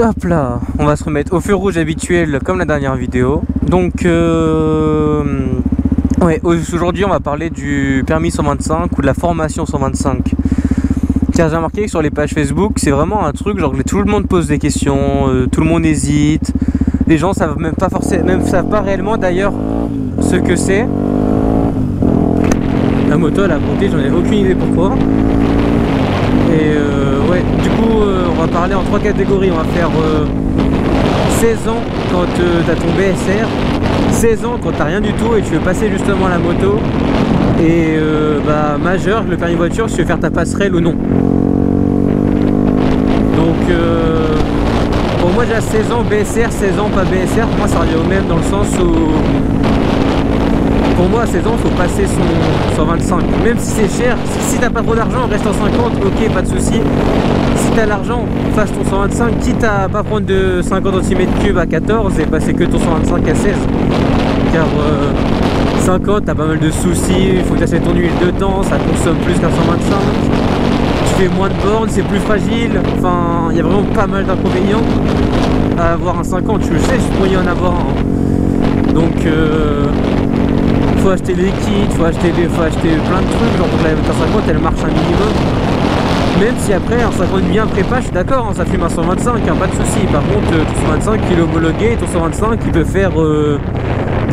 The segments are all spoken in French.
Hop là, on va se remettre au feu rouge habituel comme la dernière vidéo. Donc ouais, aujourd'hui on va parler du permis 125 ou de la formation 125. Car j'ai remarqué que sur les pages Facebook c'est vraiment un truc genre que tout le monde pose des questions, tout le monde hésite. Les gens savent même pas forcément, même savent pas réellement d'ailleurs ce que c'est. La moto elle a monté, j'en ai aucune idée pourquoi. Et ouais, du coup on va parler en 3 catégories. On va faire 16 ans quand t'as ton BSR, 16 ans quand t'as rien du tout et tu veux passer justement à la moto, et majeur, le permis voiture, si tu veux faire ta passerelle ou non. Donc pour moi déjà 16 ans BSR, 16 ans pas BSR, pour moi ça revient au même dans le sens où pour moi à 16 ans il faut passer son 125, même si c'est cher. Si t'as pas trop d'argent, reste en 50, ok, pas de souci. Si t'as l'argent, fasse ton 125, quitte à pas prendre de 50 cm3 à 14 et passer que ton 125 à 16. Car 50, t'as pas mal de soucis, il faut que tu achètes ton huile dedans, ça consomme plus qu'un 125. Tu fais moins de bornes, c'est plus fragile. Enfin, il y a vraiment pas mal d'inconvénients à avoir un 50. Tu le sais, je pourrais y en avoir un. Donc faut acheter des kits, faut acheter plein de trucs, genre pour que la 50 elle marche un minimum. Même si après un 50 bien prépa, je suis d'accord, hein, ça fume un 125, hein, pas de souci. Par contre ton 125 il est homologué, ton 125 il peut faire de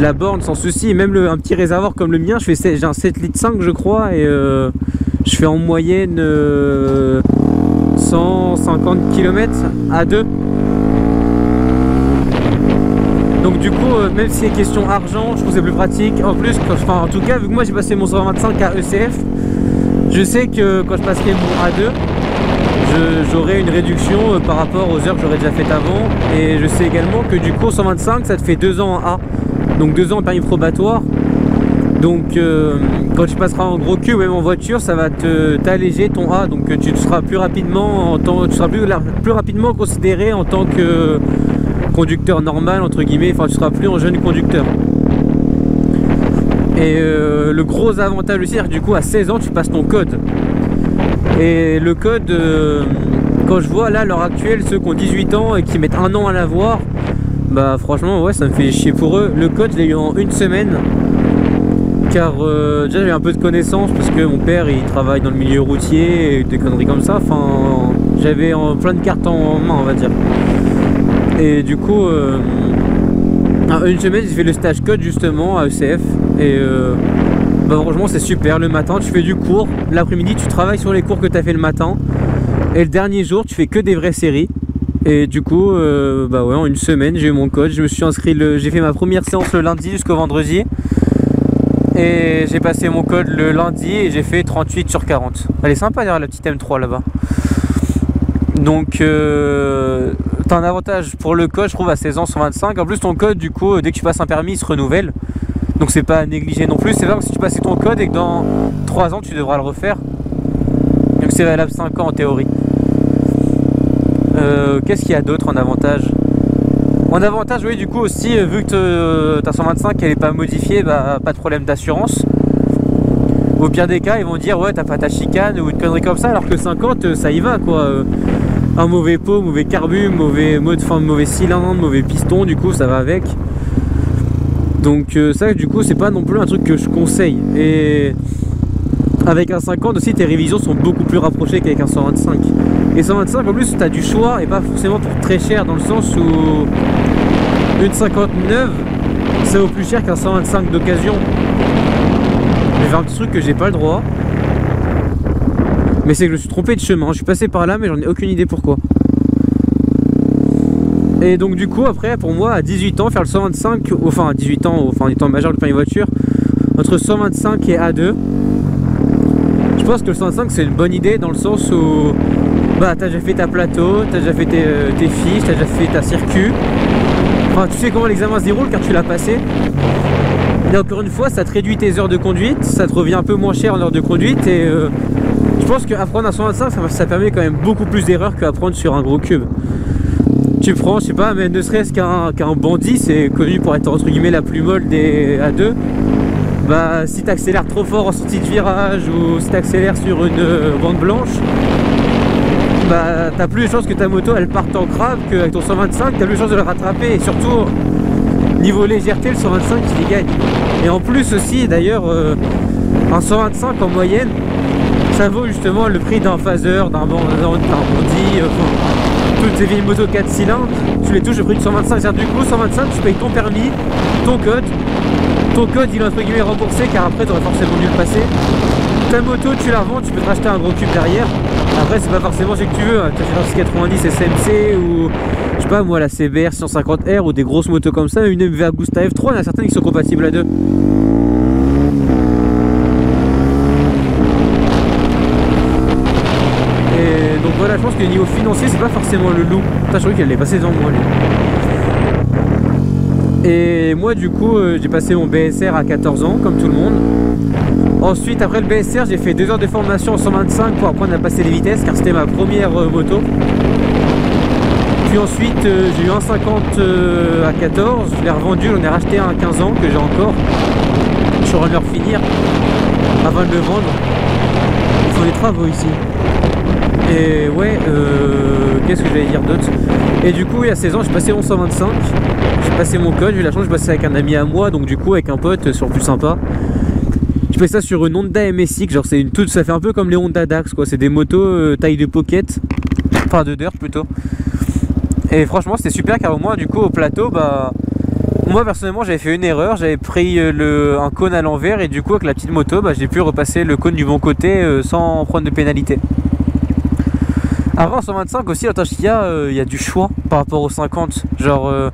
la borne sans souci. Même un petit réservoir comme le mien, j'ai un 7 litres 5 je crois, et je fais en moyenne 150 km à 2. Donc du coup, même si c'est question argent, je trouve c'est plus pratique. En plus, en tout cas, vu que moi j'ai passé mon 125 à ECF, je sais que quand je passerai mon A2, j'aurai une réduction par rapport aux heures que j'aurais déjà faites avant. Et je sais également que du coup 125 ça te fait 2 ans en A, donc 2 ans en permis probatoire. Donc quand tu passeras en gros cube ou même en voiture, ça va t'alléger ton A, donc tu seras plus rapidement plus rapidement considéré en tant que conducteur normal entre guillemets. Enfin tu seras plus un jeune conducteur. Et le gros avantage aussi, c'est que du coup à 16 ans tu passes ton code. Et le code, quand je vois là à l'heure actuelle ceux qui ont 18 ans et qui mettent 1 an à l'avoir, bah franchement ouais ça me fait chier pour eux. Le code je l'ai eu en 1 semaine. Car déjà j'ai un peu de connaissances parce que mon père il travaille dans le milieu routier et des conneries comme ça. Enfin j'avais plein de cartes en main on va dire. Et du coup en 1 semaine j'ai fait le stage code justement à ECF. Et franchement c'est super. Le matin tu fais du cours, l'après-midi tu travailles sur les cours que tu as fait le matin, et le dernier jour tu fais que des vraies séries. Et du coup ouais, en 1 semaine j'ai eu mon code. Je me suis inscrit, j'ai fait ma première séance le lundi jusqu'au vendredi. Et j'ai passé mon code le lundi et j'ai fait 38 sur 40. Elle est sympa derrière la petite M3 là-bas. Donc t'as un avantage pour le code je trouve à 16 ans 125. En plus ton code du coup dès que tu passes un permis il se renouvelle. Donc c'est pas à négliger non plus. C'est vrai que si tu passais ton code et que dans 3 ans tu devras le refaire. Donc c'est valable 5 ans en théorie. Qu'est-ce qu'il y a d'autre en avantage? En avantage, oui, du coup aussi, vu que ta 125 elle est pas modifiée, bah pas de problème d'assurance. Au pire des cas, ils vont dire ouais, t'as pas ta chicane ou une connerie comme ça, alors que 50 ça y va quoi. Un mauvais pot, mauvais carbu, mauvais cylindre, mauvais piston, du coup ça va avec. Donc ça du coup c'est pas non plus un truc que je conseille. Et avec un 50 aussi tes révisions sont beaucoup plus rapprochées qu'avec un 125. Et 125 en plus tu as du choix et pas forcément pour très cher, dans le sens où une 59 ça vaut plus cher qu'un 125 d'occasion. J'ai fait un petit truc que j'ai pas le droit, mais c'est que je me suis trompé de chemin. Je suis passé par là mais j'en ai aucune idée pourquoi. Et donc du coup après pour moi à 18 ans faire le 125, enfin à 18 ans, enfin en étant majeur de permis voiture, entre 125 et A2, je pense que le 125 c'est une bonne idée dans le sens où bah t'as déjà fait ta plateau, t'as déjà fait tes fiches, t'as déjà fait ta circuit. Enfin tu sais comment l'examen se déroule car tu l'as passé. Et encore une fois ça te réduit tes heures de conduite, ça te revient un peu moins cher en heures de conduite. Et je pense qu'apprendre un 125 ça permet quand même beaucoup plus d'erreurs qu'apprendre sur un gros cube. Tu prends, je sais pas, mais ne serait-ce qu'un bandit, c'est connu pour être entre guillemets la plus molle des A2. Bah si tu accélères trop fort en sortie de virage ou si tu accélères sur une bande blanche, bah t'as plus de chances que ta moto elle parte en crabe qu'avec ton 125, t'as plus de chances de le rattraper. Et surtout niveau légèreté, le 125 il y gagne. Et en plus aussi d'ailleurs un 125 en moyenne, ça vaut justement le prix d'un phaser, d'un bondi, toutes ces vieilles motos 4 cylindres, tu les touches le prix de 125. C'est-à-dire du coup 125 tu payes ton permis, ton code il est entre guillemets remboursé car après tu aurais forcément dû le passer. Ta moto tu la revends, tu peux te racheter un gros cube derrière. Après c'est pas forcément ce que tu veux, tu as une 90 SMC ou je sais pas moi la CBR 150R ou des grosses motos comme ça, une MV Agusta F3, il y en a certaines qui sont compatibles à deux. Et donc voilà, je pense que niveau financier c'est pas forcément le loup. Putain, je crois qu'elle est passée devant moi lui. Et moi du coup j'ai passé mon BSR à 14 ans comme tout le monde. Ensuite après le BSR j'ai fait 2 heures de formation en 125 pour apprendre à passer les vitesses car c'était ma première moto. Puis ensuite j'ai eu un 50 à 14, je l'ai revendu, j'en ai racheté un à 15 ans que j'ai encore. Je saurais le refinir avant de le vendre. Ils font des travaux ici. Et ouais, qu'est-ce que j'allais dire d'autre? Et du coup, il y a 16 ans, j'ai passé mon 125. J'ai passé mon code, j'ai eu la chance, je passais avec un ami à moi, donc du coup, avec un pote sur le plus sympa. Je fais ça sur une Honda MSX, genre c'est une toute, ça fait un peu comme les Honda Dax, quoi. C'est des motos taille de pocket, enfin de dirt plutôt. Et franchement, c'était super car au moins, du coup, au plateau, bah. Moi personnellement j'avais fait une erreur, j'avais pris un cône à l'envers et du coup avec la petite moto bah, j'ai pu repasser le cône du bon côté sans prendre de pénalité. Avant 125 aussi, l'avantage qu'il y a du choix par rapport au 50. Genre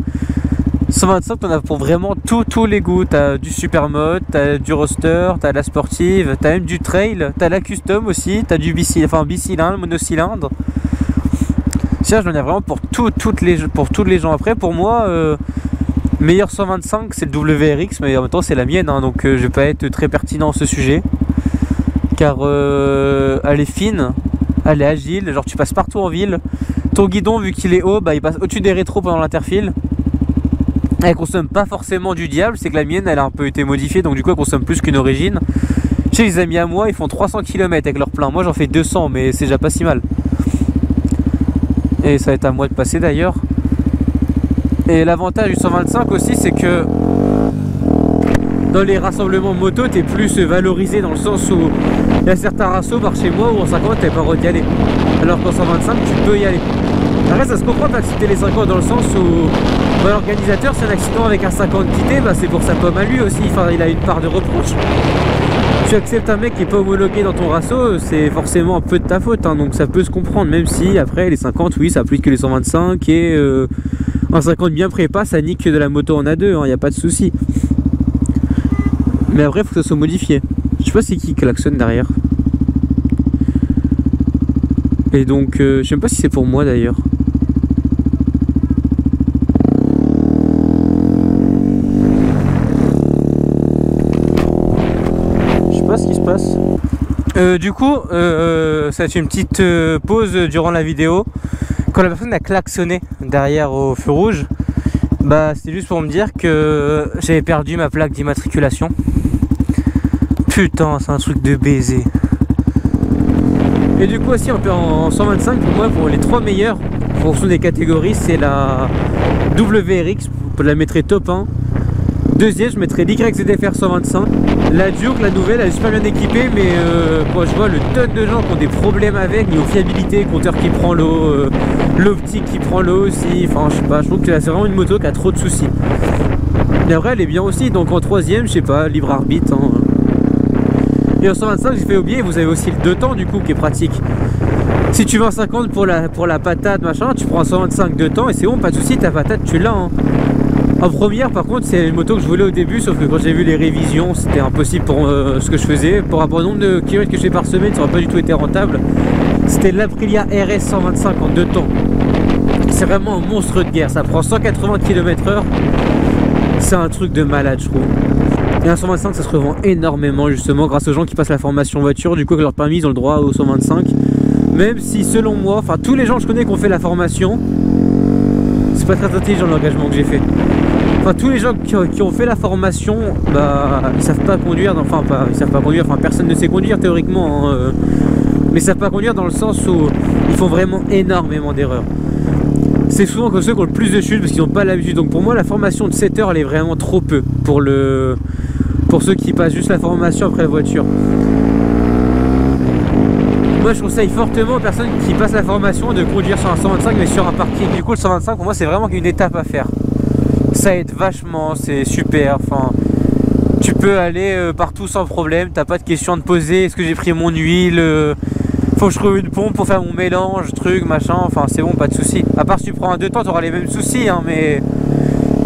125 t'en as pour vraiment tous les goûts. T'as du supermode, t'as du roadster, t'as la sportive, t'as même du trail, t'as la custom aussi, t'as du bicylindre, monocylindre. Ça j'en ai vraiment pour tous les gens. Après pour moi meilleur 125 c'est le WRX, mais en même temps c'est la mienne hein, donc je vais pas être très pertinent à ce sujet car elle est fine, elle est agile, genre tu passes partout en ville. Ton guidon vu qu'il est haut, bah il passe au-dessus des rétros pendant l'interfile. Elle consomme pas forcément du diable, c'est que la mienne elle a un peu été modifiée donc du coup elle consomme plus qu'une origine. Chez les amis à moi ils font 300 km avec leur plein, moi j'en fais 200 mais c'est déjà pas si mal. Et ça va être à moi de passer d'ailleurs. Et l'avantage du 125 aussi c'est que dans les rassemblements moto t'es plus valorisé dans le sens où il y a certains rassos par chez moi où en 50 t'es pas le droit d'y aller alors qu'en 125 tu peux y aller. Après ça se comprend d'accepter les 50 dans le sens où bah, l'organisateur c'est un accident avec un 50 quitté, bah, c'est pour sa pomme à lui aussi, enfin il a une part de reproche. Tu acceptes un mec qui est pas homologué dans ton rasso, c'est forcément un peu de ta faute hein, donc ça peut se comprendre même si après les 50 oui ça plus que les 125 et un 50 bien prépa ça nique que de la moto en A2, hein, y a pas de souci. Mais après faut que ça soit modifié. Je sais pas c'est qui klaxonne derrière. Et donc je sais même pas si c'est pour moi d'ailleurs. Je sais pas ce qui se passe. Du coup ça a été une petite pause durant la vidéo. Quand la personne a klaxonné derrière au feu rouge, bah c'était juste pour me dire que j'avais perdu ma plaque d'immatriculation. Putain, c'est un truc de baiser. Et du coup aussi en 125 pour moi, pour les 3 meilleurs en fonction des catégories, c'est la WRX, je la mettrai top 1. Deuxième je mettrai l'YZFR 125. La Duke, la nouvelle, elle est super bien équipée, mais quand je vois le tonne de gens qui ont des problèmes avec, niveau fiabilité, compteur qui prend l'eau, l'optique qui prend l'eau aussi, enfin je sais pas, je trouve que c'est vraiment une moto qui a trop de soucis. Mais après elle est bien aussi, donc en troisième, je sais pas, libre arbitre. Hein. Et en 125 j'ai fait oublier, vous avez aussi le 2 temps du coup qui est pratique. Si tu veux un 50 pour la patate machin, tu prends un 125 2 temps et c'est bon, pas de soucis, ta patate tu l'as. Hein. En première par contre c'est une moto que je voulais au début, sauf que quand j'ai vu les révisions c'était impossible pour ce que je faisais. Pour rapport au nombre de kilomètres que je fais par semaine, ça n'aurait pas du tout été rentable. C'était l'Aprilia RS 125 en 2 temps. C'est vraiment un monstre de guerre, ça prend 180 km/h. C'est un truc de malade je trouve. Et un 125 ça se revend énormément justement grâce aux gens qui passent la formation voiture, du coup avec leur permis ils ont le droit au 125. Même si selon moi, enfin tous les gens que je connais qui ont fait la formation, c'est pas très intelligent l'engagement que j'ai fait. Enfin tous les gens qui ont fait la formation, bah ils savent pas conduire, enfin pas, ils savent pas conduire, enfin personne ne sait conduire théoriquement. Hein. mais ça pas conduire dans le sens où ils font vraiment énormément d'erreurs. C'est souvent que ceux qui ont le plus de chutes parce qu'ils n'ont pas l'habitude. Donc pour moi la formation de 7 heures elle est vraiment trop peu pour ceux qui passent juste la formation après la voiture. Moi je conseille fortement aux personnes qui passent la formation de conduire sur un 125 mais sur un parking. Du coup le 125 pour moi c'est vraiment une étape à faire. Ça aide vachement, c'est super. Enfin, tu peux aller partout sans problème, t'as pas de question de poser. Est-ce que j'ai pris mon huile, faut que je trouve une pompe pour faire mon mélange, truc, machin. Enfin c'est bon, pas de soucis. À part si tu prends un 2 temps, t'auras les mêmes soucis, hein, mais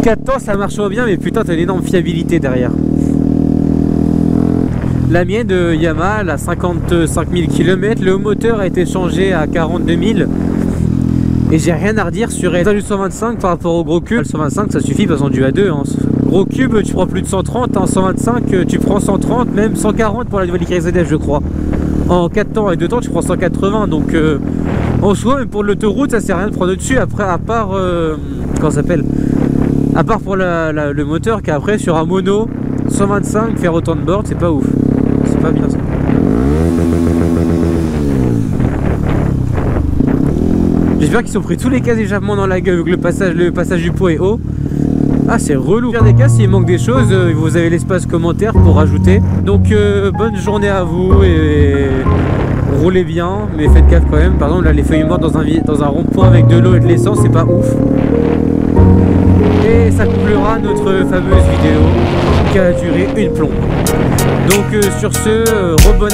4 temps ça marche bien, mais putain t'as une énorme fiabilité derrière. La mienne de Yamaha, elle a 55 000 km, le moteur a été changé à 42 000. Et j'ai rien à redire sur elle. Du 125 par rapport au gros cube. Le 125 ça suffit parce qu'on du A2. Hein. Gros cube tu prends plus de 130, en 125 tu prends 130, même 140 pour la nouvelle ZF je crois. En 4 temps et 2 temps tu prends 180. Donc en soi même pour l'autoroute ça sert à rien de prendre au-dessus. Après à part comment ça s'appelle, à part pour le moteur qu'après sur un mono 125 faire autant de bornes c'est pas ouf. C'est pas bien ça. J'espère qu'ils ont pris tous les cas d'échappement dans la gueule, le passage du pot est haut. Ah c'est relou. Dans des cas s'il manque des choses, vous avez l'espace commentaire pour rajouter. Donc bonne journée à vous et roulez bien, mais faites gaffe quand même. Par exemple là les feuilles mortes dans un rond-point avec de l'eau et de l'essence, c'est pas ouf. Et ça conclura notre fameuse vidéo qui a duré une plombe. Donc sur ce, rebonne